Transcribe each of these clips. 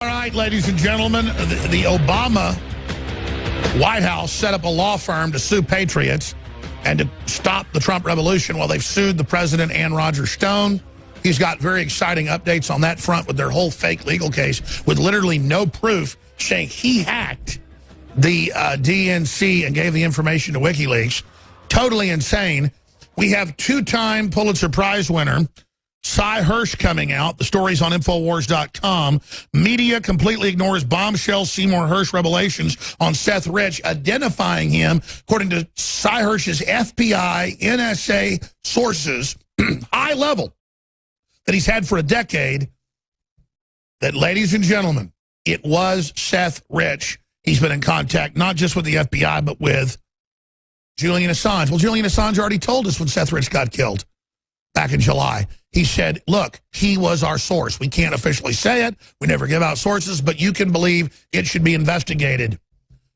All right, ladies and gentlemen, the Obama White House set up a law firm to sue patriots and to stop the Trump revolution while they've sued the president and Roger Stone. He's got very exciting updates on that front with their whole fake legal case with literally no proof, saying he hacked the DNC and gave the information to WikiLeaks. Totally insane. We have two-time Pulitzer Prize winner Seyhour Hersh coming out. The story's on Infowars.com. Media completely ignores bombshell Seymour Hersh revelations on Seth Rich, identifying him, according to Seyhour Hersh's FBI, NSA sources, high level, that he's had for a decade, that, ladies and gentlemen, it was Seth Rich. He's been in contact not just with the FBI, but with Julian Assange. Well, Julian Assange already told us when Seth Rich got killed back in July. He said, look, he was our source. We can't officially say it. We never give out sources, but you can believe it should be investigated.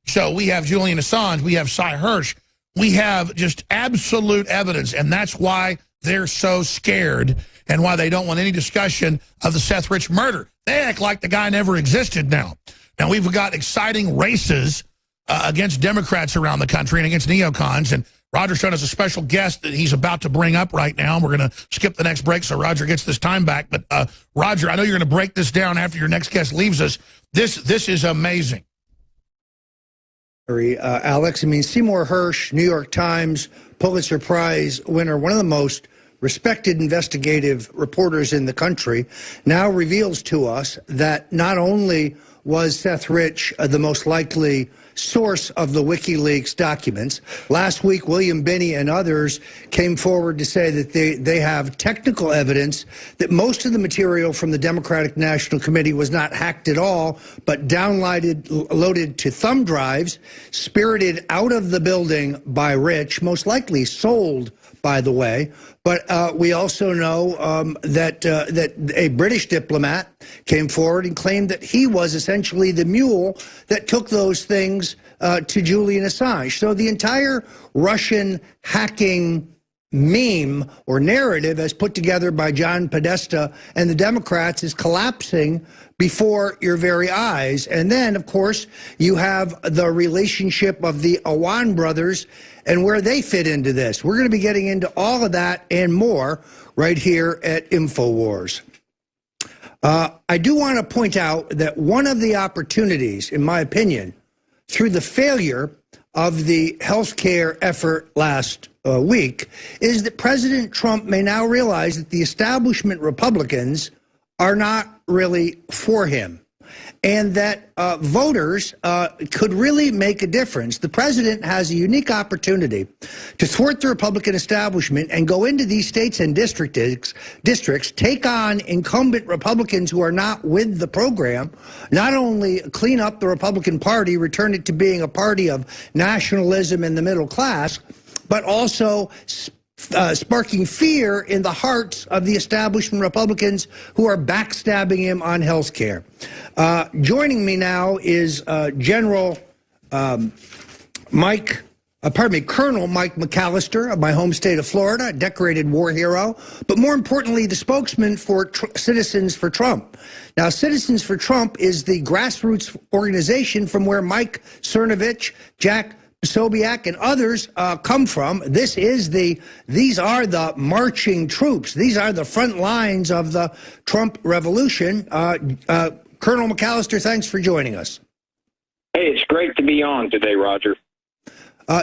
So we have Julian Assange. We have Seyhour Hersh. We have just absolute evidence, and that's why they're so scared and why they don't want any discussion of the Seth Rich murder. They act like the guy never existed now. Now, we've got exciting races against Democrats around the country and against neocons, and Roger Stone has a special guest that he's about to bring up right now. We're going to skip the next break so Roger gets this time back. But, Roger, I know you're going to break this down after your next guest leaves us. This is amazing. Alex, I mean, Seymour Hersh, New York Times, Pulitzer Prize winner, one of the most respected investigative reporters in the country, now reveals to us that not only was Seth Rich the most likely source of the WikiLeaks documents. Last week, William Binney and others came forward to say that they have technical evidence that most of the material from the Democratic National Committee was not hacked at all, but loaded to thumb drives, spirited out of the building by Rich, most likely sold, by the way. But we also know that a British diplomat came forward and claimed that he was essentially the mule that took those things to Julian Assange. So the entire Russian hacking meme or narrative as put together by John Podesta and the Democrats is collapsing before your very eyes. And then, of course, you have the relationship of the Awan brothers and where they fit into this. We're going to be getting into all of that and more right here at InfoWars. I do want to point out that one of the opportunities, in my opinion, through the failure of the healthcare effort last week, is that President Trump may now realize that the establishment Republicans are not really for him, and that voters could really make a difference. The president has a unique opportunity to thwart the Republican establishment and go into these states and districts, take on incumbent Republicans who are not with the program, not only clean up the Republican Party, return it to being a party of nationalism and the middle class, but also sparking fear in the hearts of the establishment Republicans who are backstabbing him on health care. Joining me now is Colonel Mike McAllister of my home state of Florida, a decorated war hero, but more importantly, the spokesman for Citizens for Trump. Now, Citizens for Trump is the grassroots organization from where Mike Cernovich, Jack Sobiak and others come from. These are the marching troops. These are the front lines of the Trump revolution. Colonel McAllister, thanks for joining us. Hey, it's great to be on today, Roger.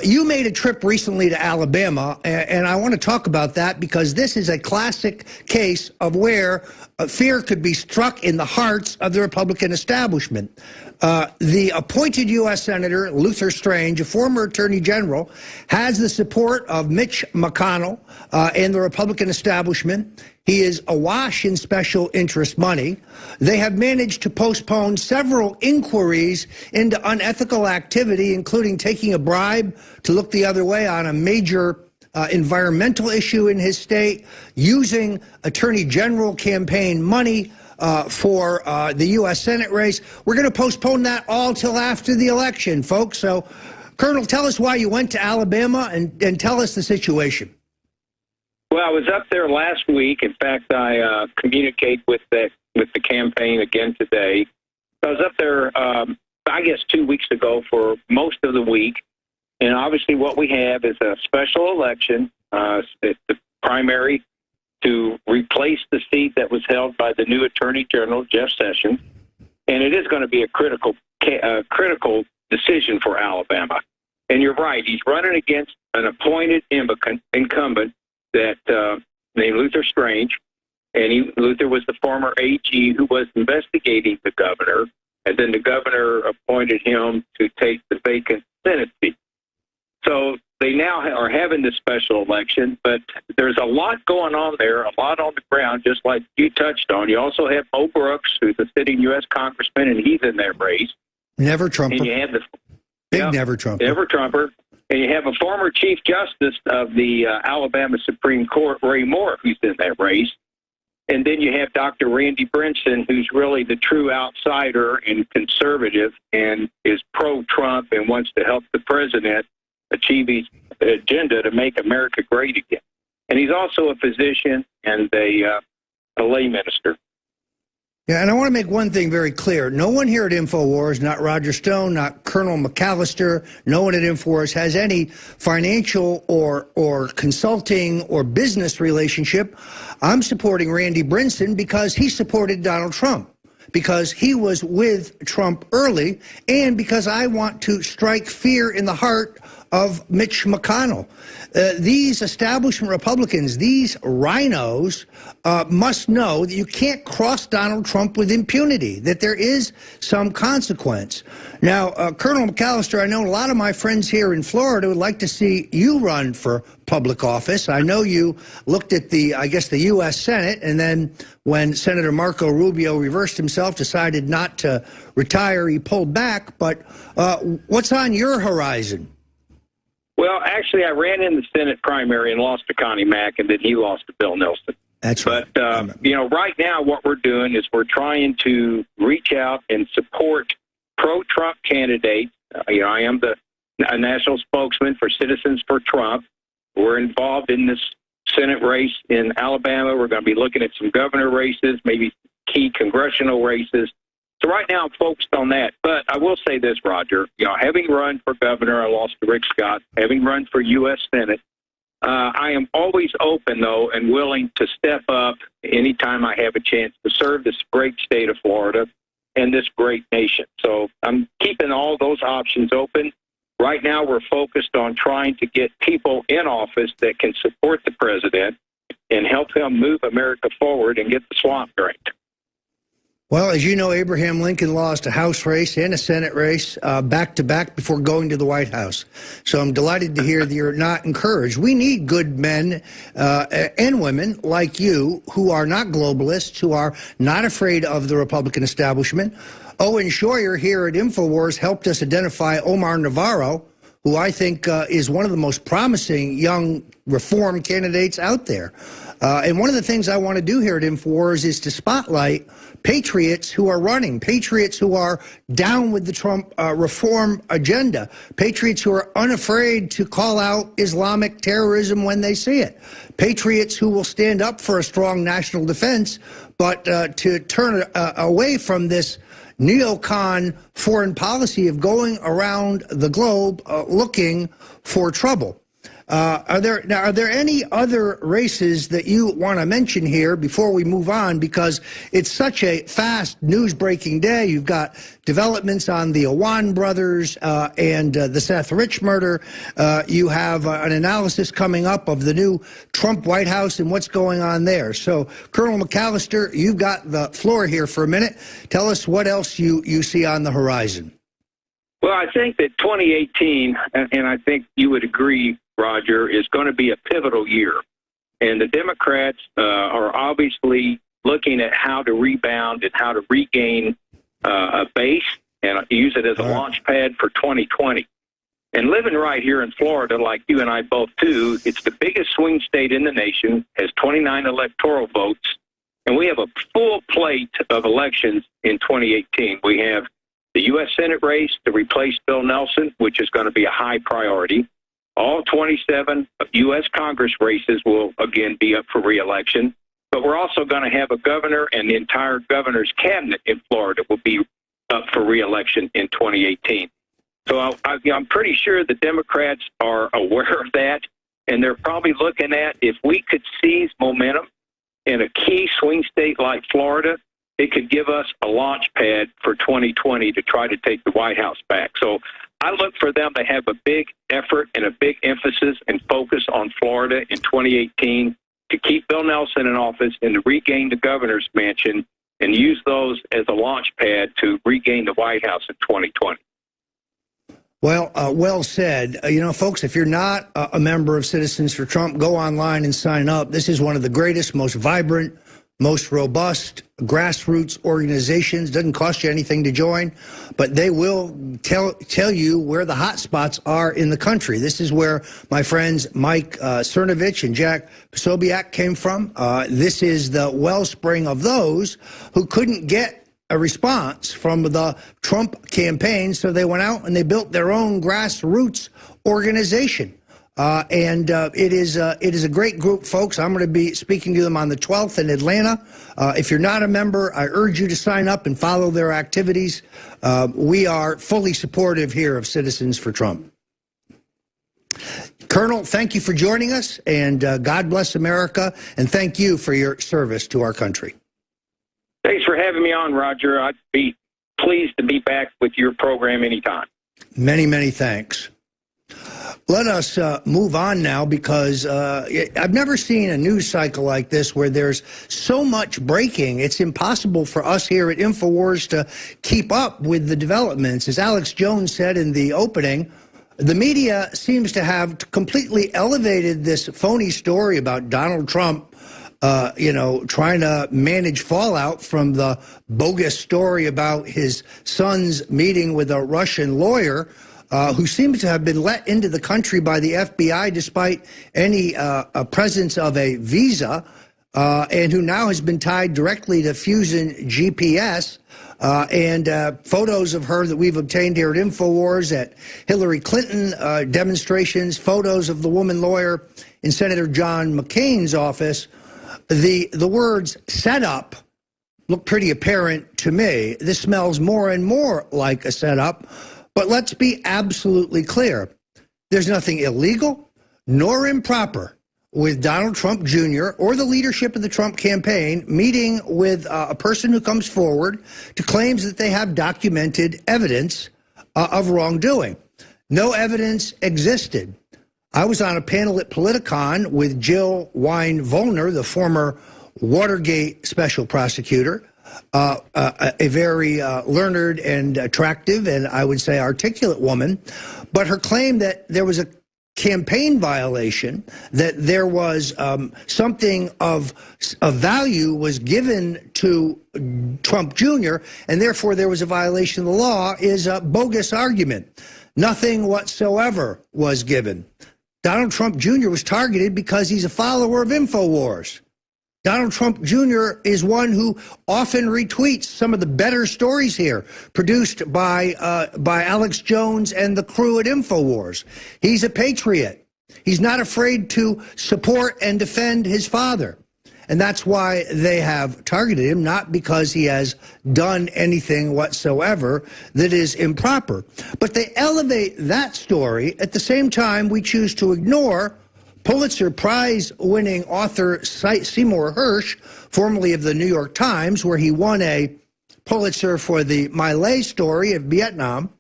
You made a trip recently to Alabama, and I want to talk about that because this is a classic case of where fear could be struck in the hearts of the Republican establishment. The appointed U.S. Senator Luther Strange, a former Attorney General, has the support of Mitch McConnell and the Republican establishment. He is awash in special interest money. They have managed to postpone several inquiries into unethical activity, including taking a bribe to look the other way on a major environmental issue in his state, using Attorney General campaign money for the U.S. Senate race. We're going to postpone that all till after the election, folks. So, Colonel, tell us why you went to Alabama and tell us the situation. Well, I was up there last week. In fact, I communicate with the campaign again today. weeks ago for most of the week. And obviously what we have is a special election, it's the primary to replace the seat that was held by the new Attorney General, Jeff Sessions. And it is going to be a critical decision for Alabama. And you're right, he's running against an appointed incumbent that named Luther Strange. And Luther was the former AG who was investigating the governor. And then the governor appointed him to take the vacant Senate seat. So they now are having this special election, but there's a lot going on there, a lot on the ground, just like you touched on. You also have Mo Brooks, who's a sitting U.S. congressman, and he's in that race. Never Trumper. And you have the Never Trumper. Never Trumper. And you have a former Chief Justice of the Alabama Supreme Court, Ray Moore, who's in that race. And then you have Dr. Randy Brinson, who's really the true outsider and conservative and is pro-Trump and wants to help the president achieve his agenda to make America great again. And he's also a physician and a lay minister. Yeah, and I want to make one thing very clear. No one here at InfoWars, not Roger Stone, not Colonel McAllister, no one at InfoWars has any financial or consulting or business relationship. I'm supporting Randy Brinson because he supported Donald Trump, because he was with Trump early, and because I want to strike fear in the heart of Mitch McConnell. These establishment Republicans, these rhinos, must know that you can't cross Donald Trump with impunity, that there is some consequence. Now, Colonel McAllister, I know a lot of my friends here in Florida would like to see you run for public office. I know you looked at the U.S. Senate, and then when Senator Marco Rubio reversed himself, decided not to retire, he pulled back. But what's on your horizon? Well, actually, I ran in the Senate primary and lost to Connie Mack, and then he lost to Bill Nelson. That's right. But, right now what we're doing is we're trying to reach out and support pro-Trump candidates. I am a national spokesman for Citizens for Trump. We're involved in this Senate race in Alabama. We're going to be looking at some governor races, maybe key congressional races. So right now I'm focused on that. But I will say this, Roger, having run for governor, I lost to Rick Scott, having run for U.S. Senate, I am always open, though, and willing to step up anytime I have a chance to serve this great state of Florida and this great nation. So I'm keeping all those options open. Right now we're focused on trying to get people in office that can support the president and help him move America forward and get the swamp drained. Well, as you know, Abraham Lincoln lost a House race and a Senate race back-to-back before going to the White House. So I'm delighted to hear that you're not encouraged. We need good men and women like you who are not globalists, who are not afraid of the Republican establishment. Owen Schroyer here at InfoWars helped us identify Omar Navarro, who I think is one of the most promising young reform candidates out there. And one of the things I want to do here at InfoWars is to spotlight patriots who are running, patriots who are down with the Trump reform agenda, patriots who are unafraid to call out Islamic terrorism when they see it, patriots who will stand up for a strong national defense, but to turn away from this neocon foreign policy of going around the globe looking for trouble. Are there any other races that you want to mention here before we move on? Because it's such a fast news-breaking day. You've got developments on the Awan brothers and the Seth Rich murder. You have an analysis coming up of the new Trump White House and what's going on there. So, Colonel McAllister, you've got the floor here for a minute. Tell us what else you see on the horizon. Well, I think that 2018, and I think you would agree, Roger, is going to be a pivotal year. And the Democrats are obviously looking at how to rebound and how to regain a base and use it as a launch pad for 2020. And living right here in Florida, like you and I both do, it's the biggest swing state in the nation, has 29 electoral votes, and we have a full plate of elections in 2018. We have the U.S. Senate race to replace Bill Nelson, which is going to be a high priority. All 27 U.S. Congress races will, again, be up for re-election. But we're also going to have a governor, and the entire governor's cabinet in Florida will be up for re-election in 2018. So I'm pretty sure the Democrats are aware of that, and they're probably looking at if we could seize momentum in a key swing state like Florida, it could give us a launch pad for 2020 to try to take the White House back. So I look for them to have a big effort and a big emphasis and focus on Florida in 2018 to keep Bill Nelson in office and to regain the governor's mansion and use those as a launch pad to regain the White House in 2020. Well, well said. You know, folks, if you're not a member of Citizens for Trump, go online and sign up. This is one of the greatest, most vibrant, most robust grassroots organizations. Doesn't cost you anything to join, but they will tell you where the hot spots are in the country. This is where my friends Mike Cernovich and Jack Posobiec came from. This is the wellspring of those who couldn't get a response from the Trump campaign, so they went out and they built their own grassroots organization. It is a great group, folks. I'm going to be speaking to them on the 12th in Atlanta. If you're not a member, I urge you to sign up and follow their activities. We are fully supportive here of Citizens for Trump. Colonel, thank you for joining us, and God bless America, and thank you for your service to our country. Thanks for having me on, Roger. I'd be pleased to be back with your program anytime. Many, many thanks. Let us move on now, because I've never seen a news cycle like this where there's so much breaking. It's impossible for us here at InfoWars to keep up with the developments. As Alex Jones said in the opening, the media seems to have completely elevated this phony story about Donald Trump trying to manage fallout from the bogus story about his son's meeting with a Russian lawyer who seems to have been let into the country by the FBI despite any presence of a visa, and who now has been tied directly to Fusion GPS. And photos of her that we've obtained here at InfoWars at Hillary Clinton demonstrations, photos of the woman lawyer in Senator John McCain's office. The words setup look pretty apparent to me. This smells more and more like a setup, but let's be absolutely clear. There's nothing illegal nor improper with Donald Trump Jr. or the leadership of the Trump campaign meeting with a person who comes forward to claims that they have documented evidence of wrongdoing. No evidence existed. I was on a panel at Politicon with Jill Wine-Vollner, the former Watergate special prosecutor, a very learned and attractive and I would say articulate woman. But her claim that there was a campaign violation, that there was something of value was given to Trump Jr., and therefore there was a violation of the law, is a bogus argument. Nothing whatsoever was given. Donald Trump Jr. was targeted because he's a follower of InfoWars. Donald Trump Jr. is one who often retweets some of the better stories here produced by Alex Jones and the crew at InfoWars. He's a patriot. He's not afraid to support and defend his father. And that's why they have targeted him, not because he has done anything whatsoever that is improper. But they elevate that story. At the same time, we choose to ignore Pulitzer Prize winning author Seymour Hersh, formerly of the New York Times, where he won a Pulitzer for the My Lai story of Vietnam,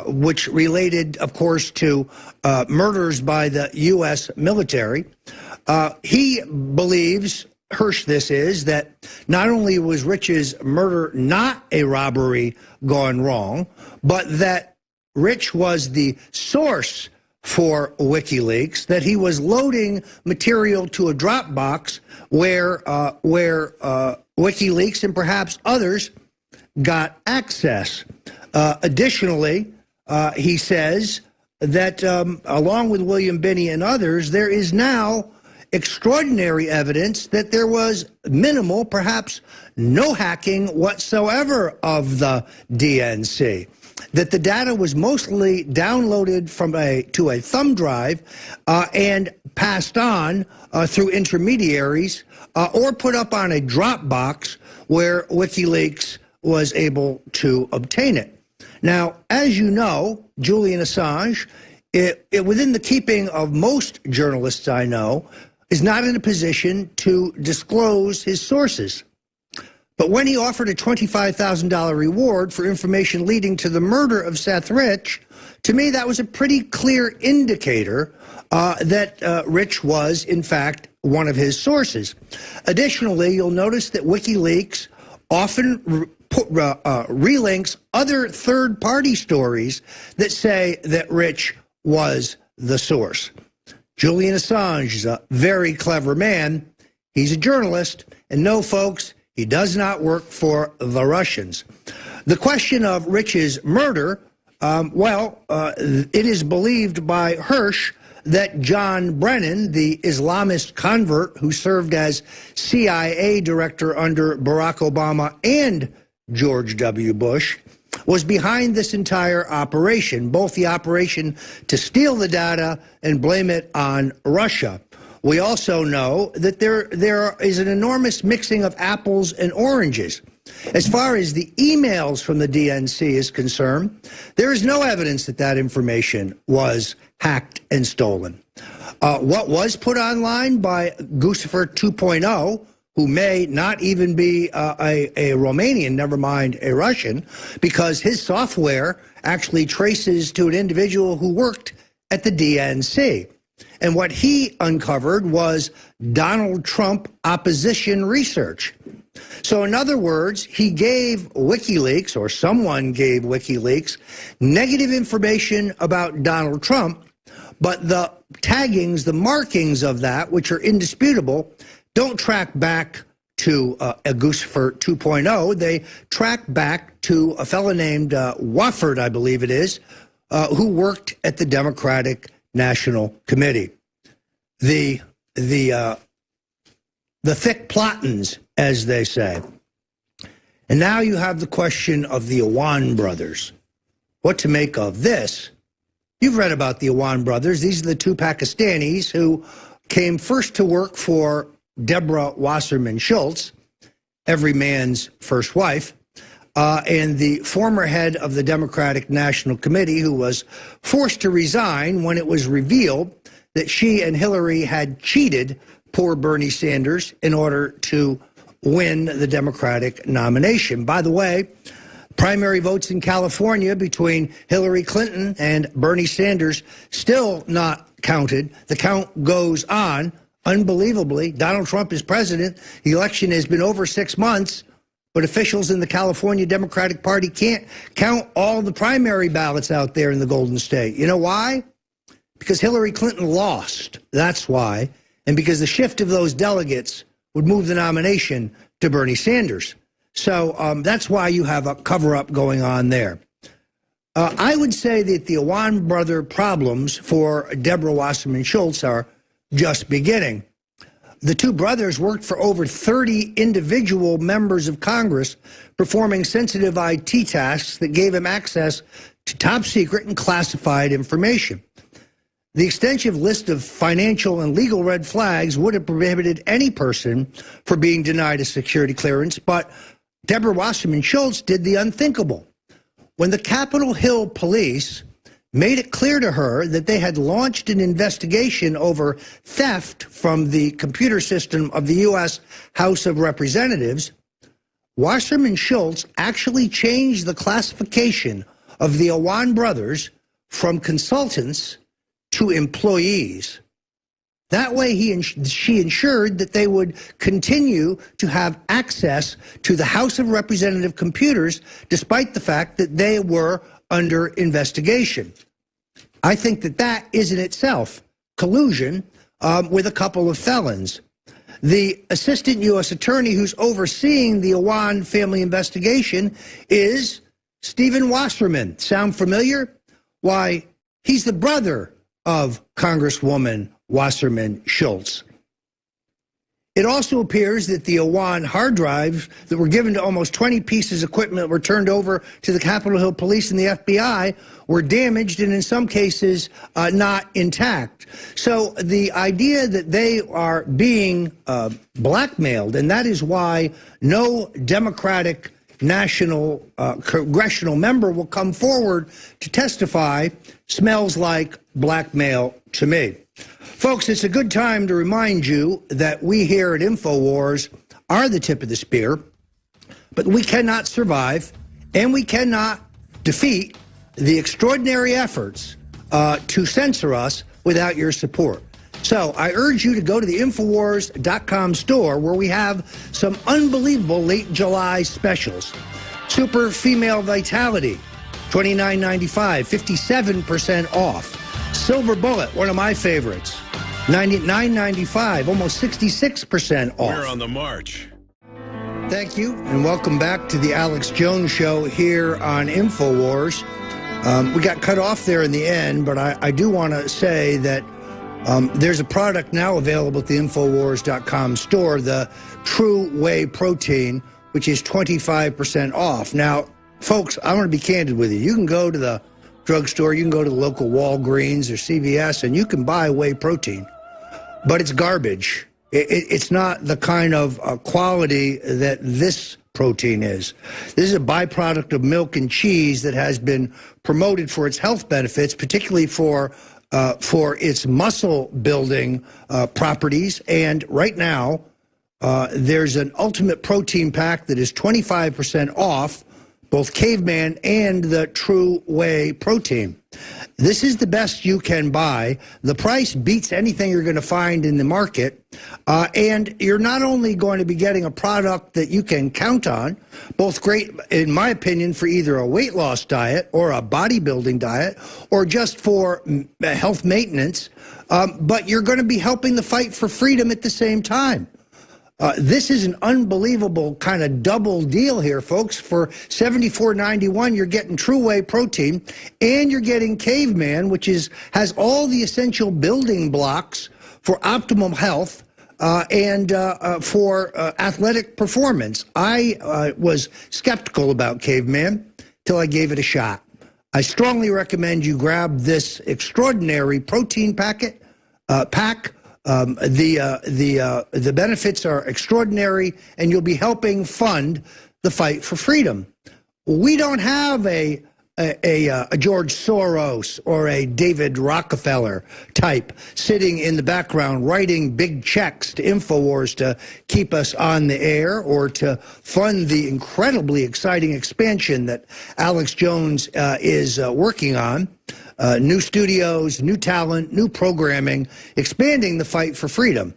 which related, of course, to murders by the U.S. military. He believes, Hersh this is, that not only was Rich's murder not a robbery gone wrong, but that Rich was the source for WikiLeaks, that he was loading material to a Dropbox where WikiLeaks and perhaps others got access. Additionally, he says that along with William Binney and others, there is now extraordinary evidence that there was minimal, perhaps no hacking whatsoever of the DNC. That the data was mostly downloaded from to a thumb drive and passed on through intermediaries or put up on a Dropbox where WikiLeaks was able to obtain it. Now, as you know, Julian Assange, within the keeping of most journalists I know, is not in a position to disclose his sources. But when he offered a $25,000 reward for information leading to the murder of Seth Rich, to me that was a pretty clear indicator that Rich was, in fact, one of his sources. Additionally, you'll notice that WikiLeaks often relinks other third-party stories that say that Rich was the source. Julian Assange is a very clever man. He's a journalist, and no, folks, he does not work for the Russians. The question of Rich's murder, it is believed by Hersh that John Brennan, the Islamist convert who served as CIA director under Barack Obama and George W. Bush, was behind this entire operation, both the operation to steal the data and blame it on Russia. We also know that there is an enormous mixing of apples and oranges. As far as the emails from the DNC is concerned, there is no evidence that that information was hacked and stolen. What was put online by Guccifer 2.0, who may not even be a Romanian, never mind a Russian, because his software actually traces to an individual who worked at the DNC. And what he uncovered was Donald Trump opposition research. So in other words, he gave WikiLeaks, or someone gave WikiLeaks, negative information about Donald Trump, but the taggings, the markings of that, which are indisputable, don't track back to a Guccifer 2.0. They track back to a fellow named Wofford, I believe it is, who worked at the Democratic National Committee. The thick plottins, as they say. And now you have the question of the Awan brothers. What to make of this? You've read about the Awan brothers. These are the two Pakistanis who came first to work for Deborah Wasserman Schultz, every man's first wife, and the former head of the Democratic National Committee, who was forced to resign when it was revealed that she and Hillary had cheated poor Bernie Sanders in order to win the Democratic nomination. By the way, primary votes in California between Hillary Clinton and Bernie Sanders still not counted. The count goes on. Unbelievably, Donald Trump is president. The election has been over 6 months, but officials in the California Democratic Party can't count all the primary ballots out there in the Golden State. You know why? Because Hillary Clinton lost. That's why. And because the shift of those delegates would move the nomination to Bernie Sanders. So that's why you have a cover-up going on there. I would say that the Awan brother problems for Deborah Wasserman Schultz are just beginning. The two brothers worked for over 30 individual members of Congress, performing sensitive IT tasks that gave him access to top secret and classified information. The extensive list of financial and legal red flags would have prohibited any person from being denied a security clearance, but Deborah Wasserman Schultz did the unthinkable. When the Capitol Hill police made it clear to her that they had launched an investigation over theft from the computer system of the U.S. House of Representatives, Wasserman Schultz actually changed the classification of the Awan brothers from consultants to employees. That way she ensured that they would continue to have access to the House of Representative computers despite the fact that they were under investigation. I think that that is in itself collusion with a couple of felons. The assistant U.S. attorney who's overseeing the Awan family investigation is Stephen Wasserman. Sound familiar? Why, he's the brother of Congresswoman Wasserman Schultz. It also appears that the Awan hard drives that were given to almost 20 pieces of equipment were turned over to the Capitol Hill Police and the FBI were damaged and in some cases not intact. So the idea that they are being blackmailed, and that is why no Democratic national congressional member will come forward to testify smells like blackmail to me. Folks, it's a good time to remind you that we here at InfoWars are the tip of the spear, but we cannot survive and we cannot defeat the extraordinary efforts to censor us without your support. So I urge you to go to the Infowars.com store where we have some unbelievable late July specials. Super Female Vitality, $29.95, 57% off. Silver Bullet, one of my favorites, $99.95, almost 66% off. We're on the march. Thank you, and welcome back to the Alex Jones Show here on InfoWars. We got cut off there in the end, but I do want to say that there's a product now available at the Infowars.com store, the True Whey Protein, which is 25% off. Now, folks, I want to be candid with you. You can go to the drugstore, you can go to the local Walgreens or CVS, and you can buy whey protein, but it's garbage. It's not the kind of quality that this protein is. This is a byproduct of milk and cheese that has been promoted for its health benefits, particularly for its muscle building properties. And right now, there's an ultimate protein pack that is 25% off, both Caveman and the True Whey Protein. This is the best you can buy. The price beats anything you're going to find in the market. And you're not only going to be getting a product that you can count on, both great, in my opinion, for either a weight loss diet or a bodybuilding diet or just for health maintenance, but you're going to be helping the fight for freedom at the same time. This is an unbelievable kind of double deal here, folks. For $74.91, you're getting True Whey Protein, and you're getting Caveman, which has all the essential building blocks for optimal health and for athletic performance. I was skeptical about Caveman till I gave it a shot. I strongly recommend you grab this extraordinary protein pack. The benefits are extraordinary, and you'll be helping fund the fight for freedom. We don't have a George Soros or a David Rockefeller type sitting in the background writing big checks to InfoWars to keep us on the air or to fund the incredibly exciting expansion that Alex Jones is working on. New studios, new talent, new programming, expanding the fight for freedom.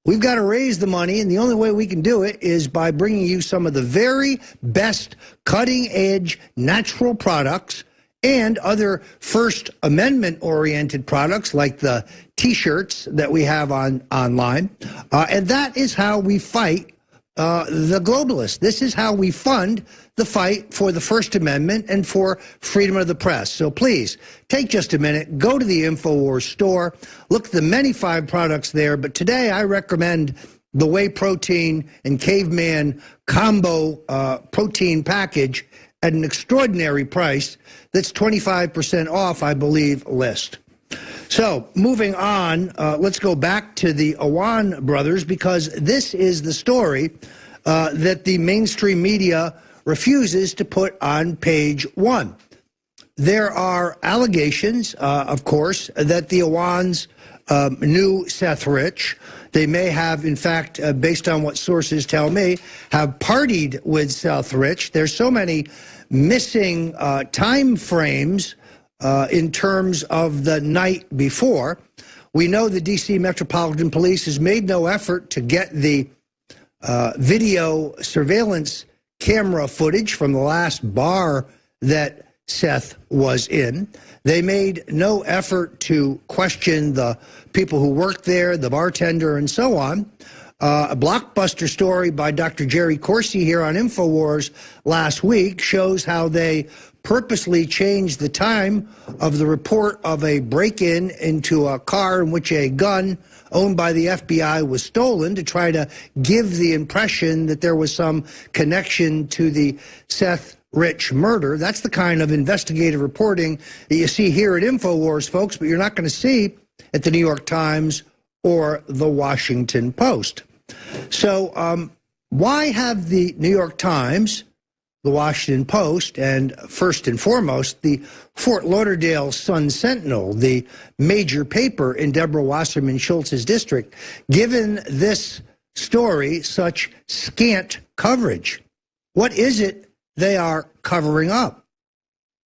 We've got to raise the money, and the only way we can do it is by bringing you some of the very best cutting-edge natural products and other First Amendment-oriented products like the T-shirts that we have online. And that is how we fight the globalists. This is how we fund the fight for the First Amendment and for freedom of the press. So please, take just a minute, go to the InfoWars store, look at the many fine products there, but today I recommend the Whey Protein and Caveman combo protein package at an extraordinary price that's 25% off, I believe, list. So, moving on, let's go back to the Awan brothers, because this is the story that the mainstream media refuses to put on page one. There are allegations, of course, that the Awans knew Seth Rich. They may have, in fact, based on what sources tell me, have partied with Seth Rich. There's so many missing time frames in terms of the night before. We know the D.C. Metropolitan Police has made no effort to get the video surveillance camera footage from the last bar that Seth was in. They made no effort to question the people who worked there, the bartender, and so on. A blockbuster story by Dr. Jerry Corsi here on InfoWars last week shows how they purposely changed the time of the report of a break-in into a car in which a gun owned by the FBI was stolen to try to give the impression that there was some connection to the Seth Rich murder. That's the kind of investigative reporting that you see here at InfoWars, folks, but you're not going to see at the New York Times or the Washington Post. So why have the New York Times, the Washington Post, and first and foremost, the Fort Lauderdale Sun-Sentinel, the major paper in Deborah Wasserman Schultz's district, given this story such scant coverage? What is it they are covering up?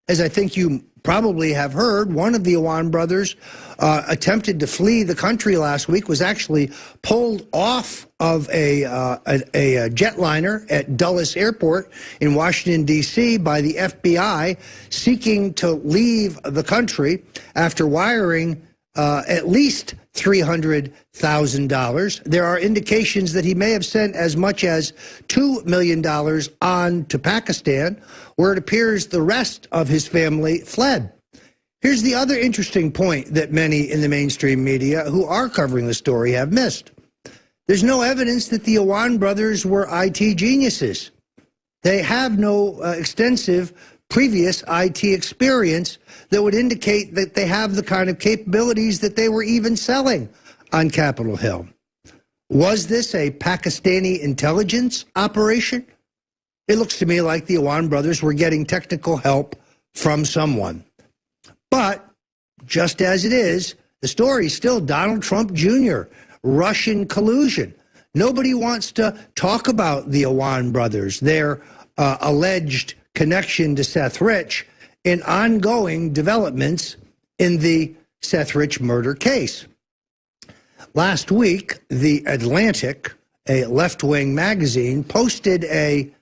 As I think you probably have heard, one of the Awan brothers attempted to flee the country last week, was actually pulled off of a jetliner at Dulles Airport in Washington, D.C. by the FBI, seeking to leave the country after wiring at least $300,000. There are indications that he may have sent as much as $2 million on to Pakistan, where it appears the rest of his family fled. Here's the other interesting point that many in the mainstream media who are covering the story have missed. There's no evidence that the Awan brothers were IT geniuses. They have no extensive previous IT experience that would indicate that they have the kind of capabilities that they were even selling on Capitol Hill. Was this a Pakistani intelligence operation? It looks to me like the Awan brothers were getting technical help from someone. But just as it is, the story is still Donald Trump Jr., Russian collusion. Nobody wants to talk about the Awan brothers, their alleged connection to Seth Rich, and ongoing developments in the Seth Rich murder case. Last week, The Atlantic, a left-wing magazine, posted an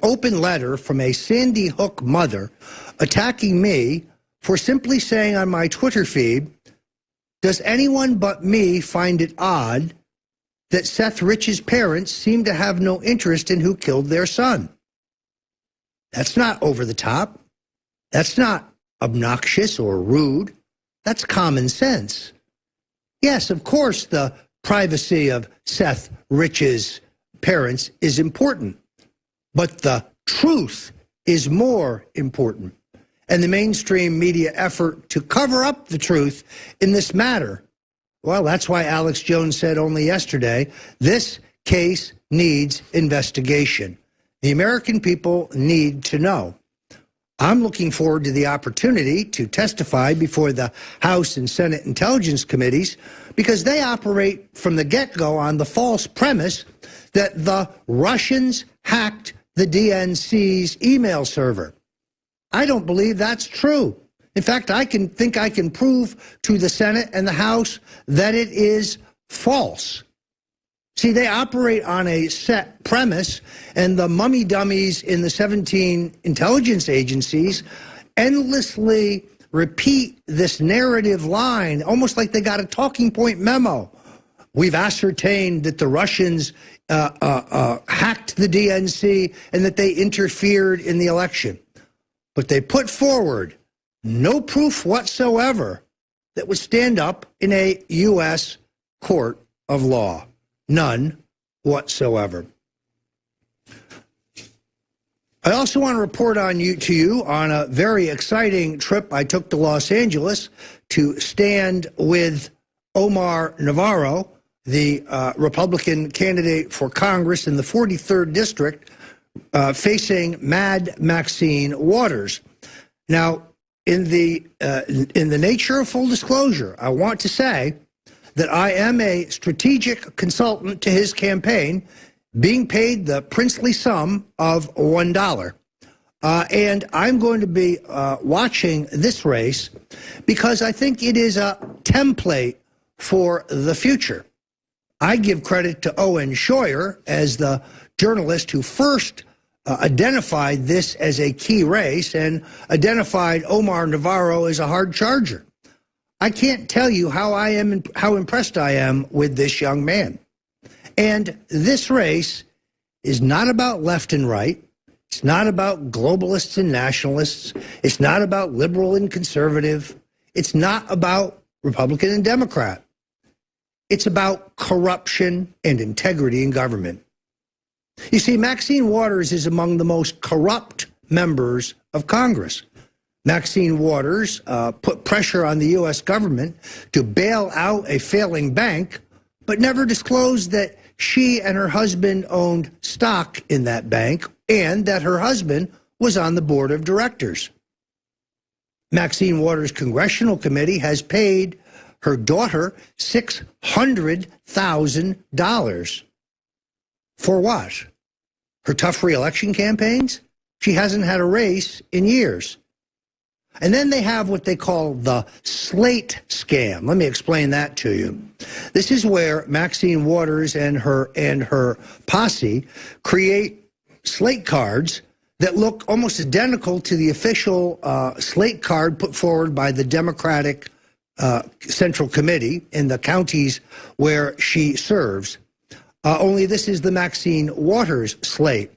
open letter from a Sandy Hook mother attacking me for simply saying on my Twitter feed, "Does anyone but me find it odd that Seth Rich's parents seem to have no interest in who killed their son?" That's not over the top. That's not obnoxious or rude. That's common sense. Yes, of course, the privacy of Seth Rich's parents is important, but the truth is more important. And the mainstream media effort to cover up the truth in this matter, well, that's why Alex Jones said only yesterday, this case needs investigation. The American people need to know. I'm looking forward to the opportunity to testify before the House and Senate Intelligence Committees, because they operate from the get-go on the false premise that the Russians hacked the DNC's email server. I don't believe that's true. In fact, I can prove to the Senate and the House that it is false. See, they operate on a set premise, and the mummy dummies in the 17 intelligence agencies endlessly repeat this narrative line, almost like they got a talking point memo. We've ascertained that the Russians hacked the DNC and that they interfered in the election. But they put forward no proof whatsoever that would stand up in a U.S. court of law. None whatsoever. I also want to report to you on a very exciting trip I took to Los Angeles to stand with Omar Navarro, the Republican candidate for Congress in the 43rd District, facing Mad Maxine Waters. Now, in the nature of full disclosure, I want to say that I am a strategic consultant to his campaign, being paid the princely sum of $1. And I'm going to be watching this race because I think it is a template for the future. I give credit to Owen Scheuer as the journalist who first identified this as a key race and identified Omar Navarro as a hard charger. I can't tell you how impressed I am with this young man. And this race is not about left and right. It's not about globalists and nationalists. It's not about liberal and conservative. It's not about Republican and Democrat. It's about corruption and integrity in government. You see, Maxine Waters is among the most corrupt members of Congress. Maxine Waters put pressure on the U.S. government to bail out a failing bank, but never disclosed that she and her husband owned stock in that bank and that her husband was on the board of directors. Maxine Waters' congressional committee has paid her daughter $600,000. For what? Her tough re-election campaigns? She hasn't had a race in years. And then they have what they call the slate scam. Let me explain that to you. This is where Maxine Waters and her posse create slate cards that look almost identical to the official slate card put forward by the Democratic Central Committee in the counties where she serves. Only this is the Maxine Waters slate.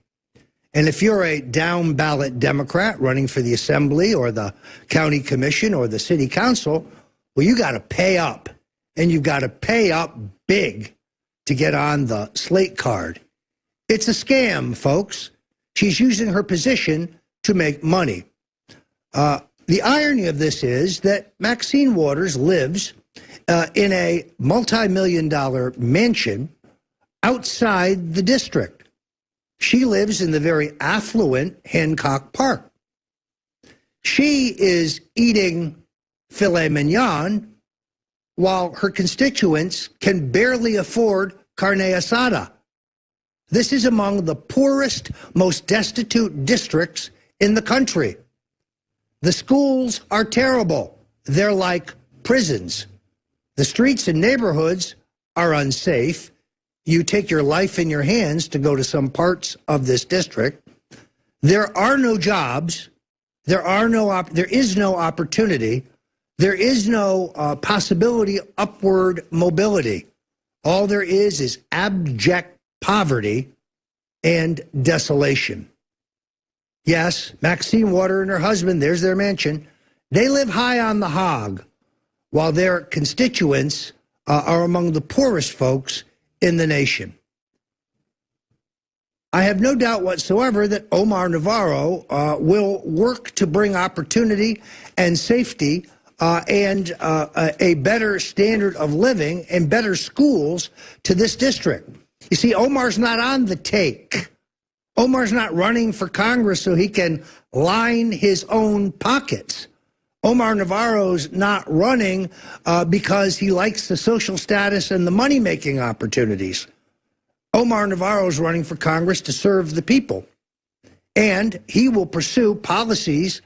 And if you're a down-ballot Democrat running for the Assembly or the County Commission or the City Council, well, you got to pay up. And you've got to pay up big to get on the slate card. It's a scam, folks. She's using her position to make money. The irony of this is that Maxine Waters lives in a multi-million-dollar mansion outside the district. She lives in the very affluent Hancock Park. She is eating filet mignon while her constituents can barely afford carne asada. This is among the poorest, most destitute districts in the country. The schools are terrible. They're like prisons. The streets and neighborhoods are unsafe. You take your life in your hands to go to some parts of this district. There are no jobs. There is no opportunity. There is no possibility of upward mobility. All there is abject poverty and desolation. Yes, Maxine Waters and her husband, there's their mansion. They live high on the hog, while their constituents are among the poorest folks in the nation. I have no doubt whatsoever that Omar Navarro will work to bring opportunity and safety and a better standard of living and better schools to this district. You see, Omar's not on the take. Omar's not running for Congress so he can line his own pockets. Omar Navarro's not running because he likes the social status and the money-making opportunities. Omar Navarro's running for Congress to serve the people. And he will pursue policies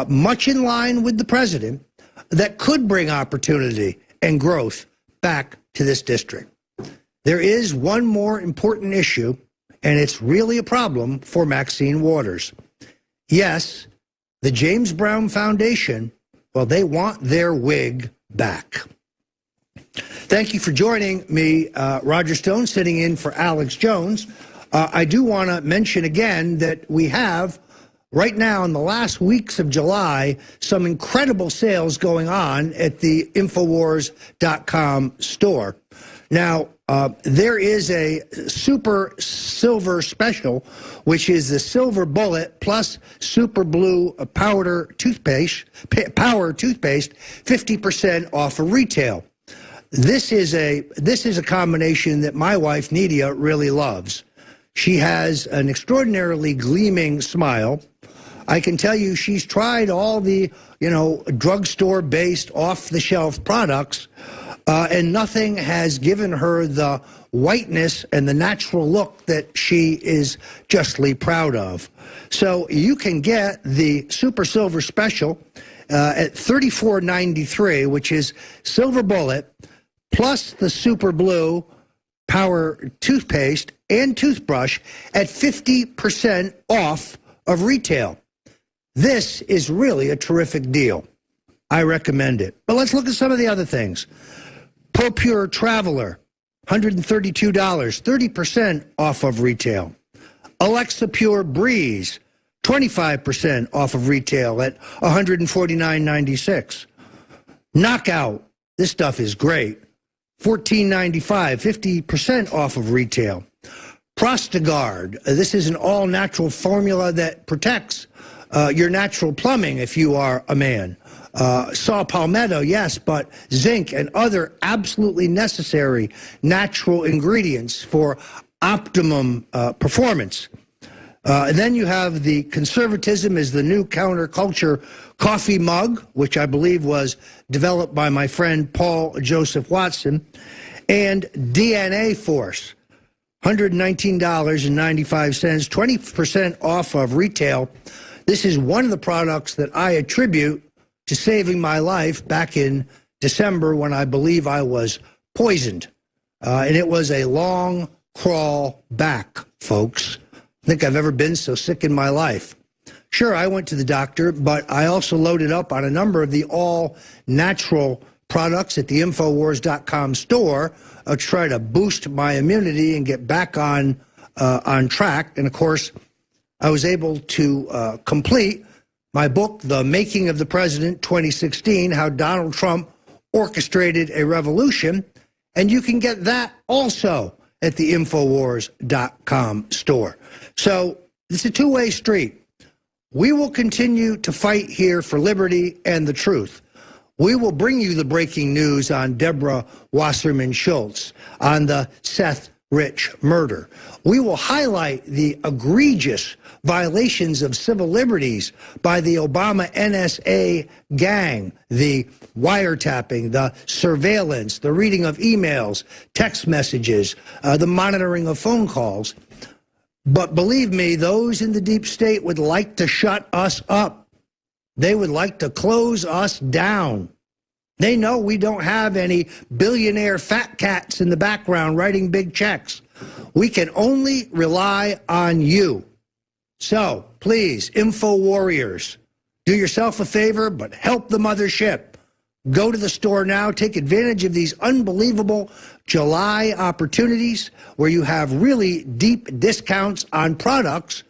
much in line with the president that could bring opportunity and growth back to this district. There is one more important issue, and it's really a problem for Maxine Waters. Yes, the James Brown Foundation, well, they want their wig back. Thank you for joining me, Roger Stone, sitting in for Alex Jones. I do want to mention again that we have, right now in the last weeks of July, some incredible sales going on at the Infowars.com store. Now, there is a super silver special, which is the Silver Bullet plus Super Blue Power toothpaste, 50% off of retail. This is a combination that my wife Nidia really loves. She has an extraordinarily gleaming smile. I can tell you she's tried all the, drugstore-based, off-the-shelf products, and nothing has given her the whiteness and the natural look that she is justly proud of. So you can get the Super Silver Special at $34.93, which is Silver Bullet, plus the Super Blue Power toothpaste and toothbrush at 50% off of retail. This is really a terrific deal. I recommend it. But let's look at some of the other things. ProPure Traveler, $132, 30% off of retail. Alexa Pure Breeze, 25% off of retail at $149.96. Knockout, this stuff is great, $14.95, 50% off of retail. Prostagard, this is an all-natural formula that protects your natural plumbing if you are a man. Saw palmetto, yes, but zinc and other absolutely necessary natural ingredients for optimum performance. And then you have the Conservatism is the New Counterculture coffee mug, which I believe was developed by my friend Paul Joseph Watson, and DNA Force, $119.95, 20% off of retail. This is one of the products that I attribute to saving my life back in December when I believe I was poisoned. And it was a long crawl back, folks. I think I've ever been so sick in my life. Sure, I went to the doctor, but I also loaded up on a number of the all-natural products at the Infowars.com store to try to boost my immunity and get back on track. And, of course, I was able to complete my book, The Making of the President 2016, How Donald Trump Orchestrated a Revolution. And you can get that also at the Infowars.com store. So it's a two-way street. We will continue to fight here for liberty and the truth. We will bring you the breaking news on Deborah Wasserman Schultz, on the Seth Rich murder. We will highlight the egregious violations of civil liberties by the Obama NSA gang, the wiretapping, the surveillance, the reading of emails, text messages, the monitoring of phone calls. But believe me, those in the deep state would like to shut us up. They would like to close us down. They know we don't have any billionaire fat cats in the background writing big checks. We can only rely on you. So, please, Info Warriors, do yourself a favor, but help the mothership. Go to the store now. Take advantage of these unbelievable July opportunities where you have really deep discounts on products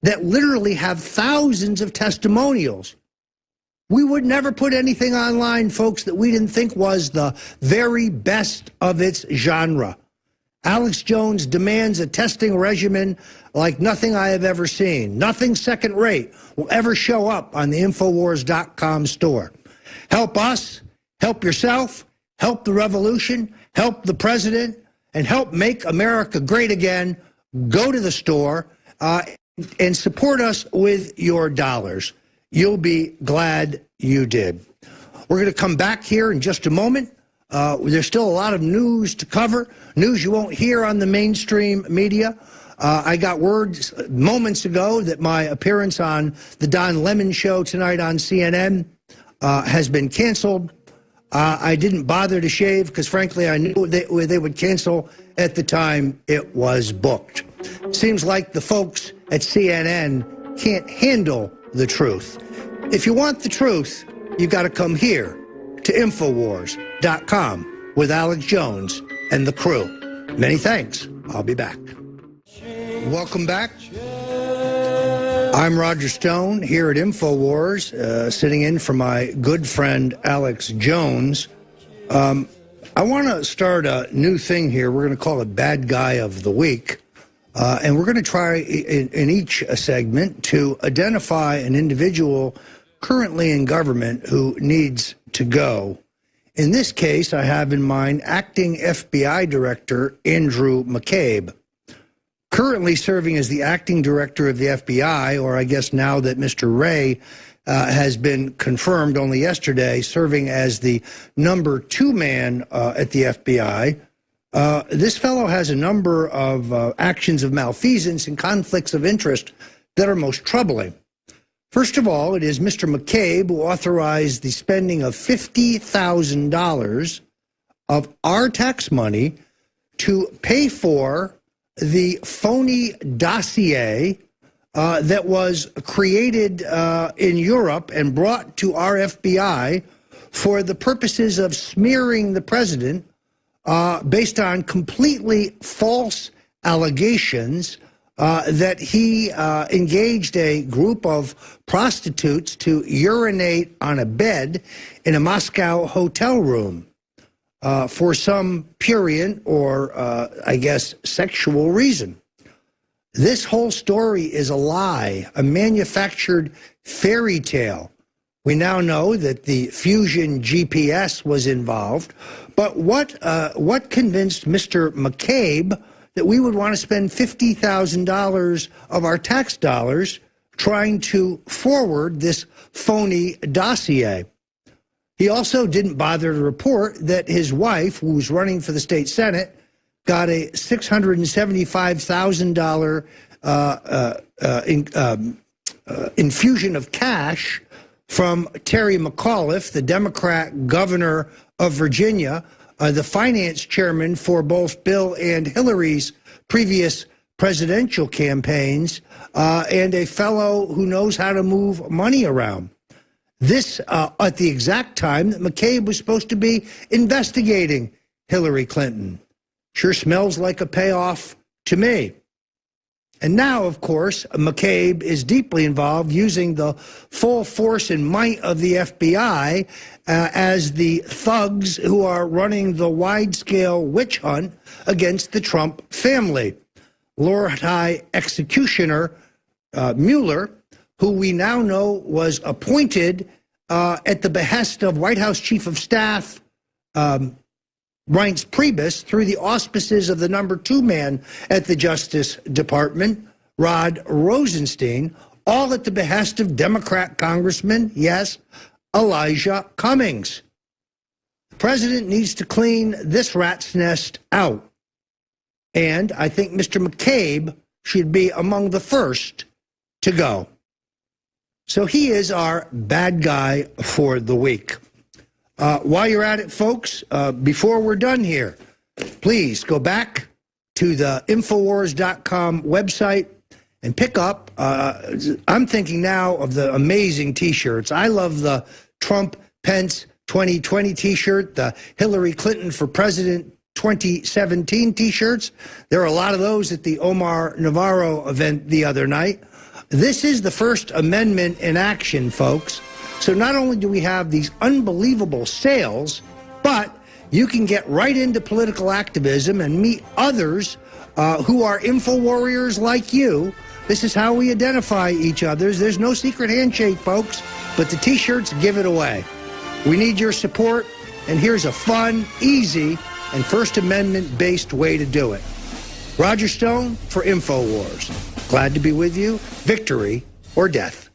that literally have thousands of testimonials. We would never put anything online, folks, that we didn't think was the very best of its genre. Alex Jones demands a testing regimen like nothing I have ever seen. Nothing second rate will ever show up on the Infowars.com store. Help us, help yourself, help the revolution, help the president, and help make America great again. Go to the store and support us with your dollars. You'll be glad you did. We're going to come back here in just a moment. There's still a lot of news to cover, news you won't hear on the mainstream media. I got word moments ago that my appearance on the Don Lemon Show tonight on CNN has been canceled. I didn't bother to shave because, frankly, I knew they would cancel at the time it was booked. Seems like the folks at CNN can't handle the truth. If you want the truth, you got to come here to Infowars.com with Alex Jones and the crew. Many thanks. I'll be back. Welcome back. I'm Roger Stone here at Infowars, sitting in for my good friend Alex Jones. I want to start a new thing here. We're going to call it Bad Guy of the Week. And we're going to try in each segment to identify an individual currently in government who needs to go. In this case, I have in mind acting FBI Director Andrew McCabe, currently serving as the acting director of the FBI, or I guess now that Mr. Wray has been confirmed only yesterday, serving as the number 2 man at the FBI. This fellow has a number of actions of malfeasance and conflicts of interest that are most troubling. First of all, it is Mr. McCabe who authorized the spending of $50,000 of our tax money to pay for the phony dossier that was created in Europe and brought to our FBI for the purposes of smearing the president based on completely false allegations that he engaged a group of prostitutes to urinate on a bed in a Moscow hotel room for some prurient or, I guess, sexual reason. This whole story is a lie, a manufactured fairy tale. We now know that the Fusion GPS was involved, but what convinced Mr. McCabe that we would want to spend $50,000 of our tax dollars trying to forward this phony dossier. He also didn't bother to report that his wife, who was running for the state Senate, got a $675,000 infusion of cash from Terry McAuliffe, the Democrat governor of Virginia, the finance chairman for both Bill and Hillary's previous presidential campaigns, and a fellow who knows how to move money around. This at the exact time that McCabe was supposed to be investigating Hillary Clinton. Sure smells like a payoff to me. And now, of course, McCabe is deeply involved, using the full force and might of the FBI as the thugs who are running the wide-scale witch hunt against the Trump family. Lord High Executioner Mueller, who we now know was appointed at the behest of White House Chief of Staff Reince Priebus through the auspices of the #2 man at the Justice Department, Rod Rosenstein, all at the behest of Democrat Congressman, yes, Elijah Cummings. The president needs to clean this rat's nest out. And I think Mr. McCabe should be among the first to go. So he is our bad guy for the week. While you're at it, folks, before we're done here, please go back to the Infowars.com website and pick up, I'm thinking now of the amazing T-shirts. I love the Trump-Pence 2020 T-shirt, the Hillary Clinton for President 2017 T-shirts. There are a lot of those at the Omar Navarro event the other night. This is the First Amendment in action, folks. So not only do we have these unbelievable sales, but you can get right into political activism and meet others who are info warriors like you. This is how we identify each other. There's no secret handshake, folks, but the T-shirts give it away. We need your support, and here's a fun, easy, and First Amendment-based way to do it. Roger Stone for InfoWars. Glad to be with you. Victory or death.